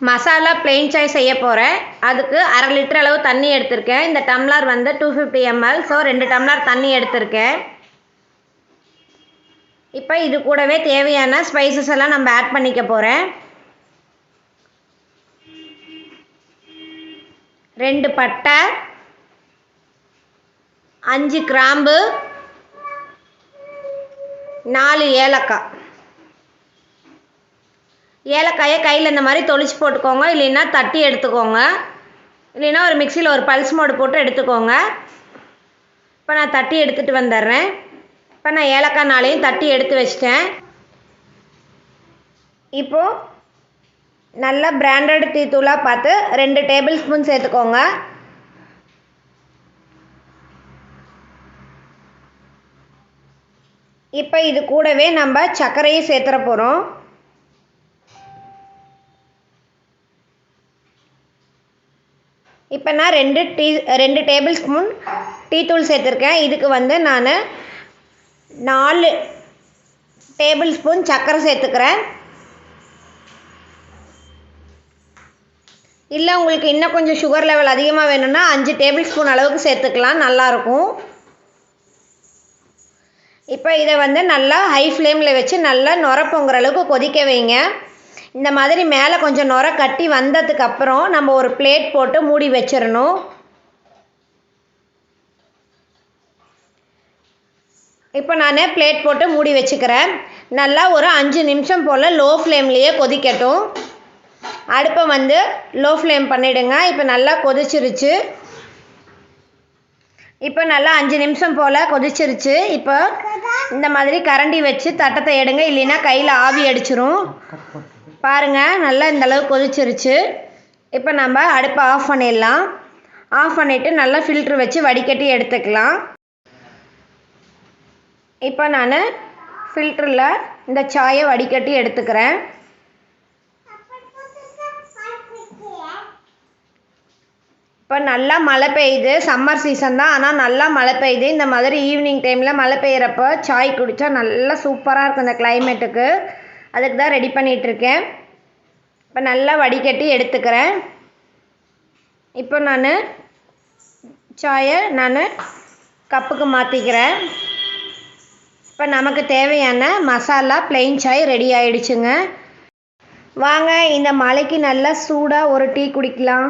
Masala plain Sai செய்ய போகிறேன். அதுக்கு 1/2 லிட்டர் அளவு தண்ணி எடுத்திருக்கேன். இந்த டம்ளர் வந்து 250 ml. ஸோ 2 டம்ளர் தண்ணி எடுத்திருக்கேன். இப்போ இது கூடவே தேவையான ஸ்பைசஸ் எல்லாம் நம்ம ஆட் பண்ணிக்க போகிறேன். 2 பட்டை, 5 கிராம்பு, 4 ஏலக்காய். ஏலக்காயை கையில் இந்த மாதிரி தொளிச்சு போட்டுக்கோங்க, இல்லைன்னா தட்டி எடுத்துக்கோங்க, இல்லைன்னா ஒரு மிக்சியில் ஒரு பல்ஸ் மோடு போட்டு எடுத்துக்கோங்க. இப்போ நான் தட்டி எடுத்துகிட்டு வந்துடுறேன். இப்போ நான் ஏலக்காய் 4ஐயும் தட்டி எடுத்து வச்சிட்டேன். இப்போது நல்ல பிராண்டட் டீ தூளாக பார்த்து 2 டேபிள் ஸ்பூன் சேர்த்துக்கோங்க. இப்போ இது கூடவே நம்ம சர்க்கரையும் சேர்த்துற போகிறோம். இப்போ நான் 2 டேபிள் ஸ்பூன் டீ தூள் சேர்த்துருக்கேன். இதுக்கு வந்து நான் 4 டேபிள் ஸ்பூன் சர்க்கரை சேர்த்துக்கிறேன். இல்லை உங்களுக்கு இன்னும் கொஞ்சம் சுகர் லெவல் அதிகமாக வேணும்னா 5 டேபிள் ஸ்பூன் அளவுக்கு சேர்த்துக்கலாம், நல்லாயிருக்கும். இப்போ இதை வந்து நல்லா ஹை ஃப்ளேமில் வச்சு நல்லா நுர பொங்குற அளவுக்கு கொதிக்க வைங்க. இந்த மாதிரி மேலே கொஞ்சம் நுர கட்டி வந்ததுக்கப்புறம் நம்ம ஒரு பிளேட் போட்டு மூடி வச்சிடணும். இப்போ நான் பிளேட் போட்டு மூடி வச்சுக்கிறேன். நல்லா ஒரு 5 நிமிஷம் போல் லோ ஃப்ளேம்லேயே கொதிக்கட்டும். அடுப்பை வந்து லோ ஃப்ளேம் பண்ணிவிடுங்க. இப்போ நல்லா கொதிச்சிருச்சு. இப்போ நல்லா 5 நிமிஷம் போல் கொதிச்சிருச்சு. இப்போ இந்த மாதிரி கரண்டி வச்சு தட்டத்தை எடுங்க, இல்லைன்னா கையில் ஆவி அடிச்சிரும். பாருங்கள், நல்லா இந்தளவு கொதிச்சிருச்சு. இப்போ நம்ம அடுப்பை ஆஃப் பண்ணிடலாம். ஆஃப் பண்ணிவிட்டு நல்லா ஃபில்ட்ரு வச்சு வடிகட்டி எடுத்துக்கலாம். இப்போ நான் ஃபில்டரில் இந்த சாயை வடிகட்டி எடுத்துக்கிறேன். இப்போ நல்லா மழை பெய்யுது, சம்மர் சீசன் தான், ஆனால் நல்லா மழை பெய்யுது. இந்த மாதிரி ஈவினிங் டைமில் மழை பெய்கிறப்போ சாய் குடித்தா நல்லா சூப்பராக இருக்கும் இந்த கிளைமேட்டுக்கு. அதுக்கு தான் ரெடி பண்ணிகிட்ருக்கேன். இப்போ நல்லா வடிகட்டி எடுத்துக்கிறேன். இப்போ நான் சாயை கப்புக்கு மாற்றிக்கிறேன். இப்போ நமக்கு தேவையான மசாலா பிளெயின் சாய் ரெடி ஆகிடுச்சுங்க. வாங்க இந்த மழைக்கு நல்லா சூடாக ஒரு டீ குடிக்கலாம்.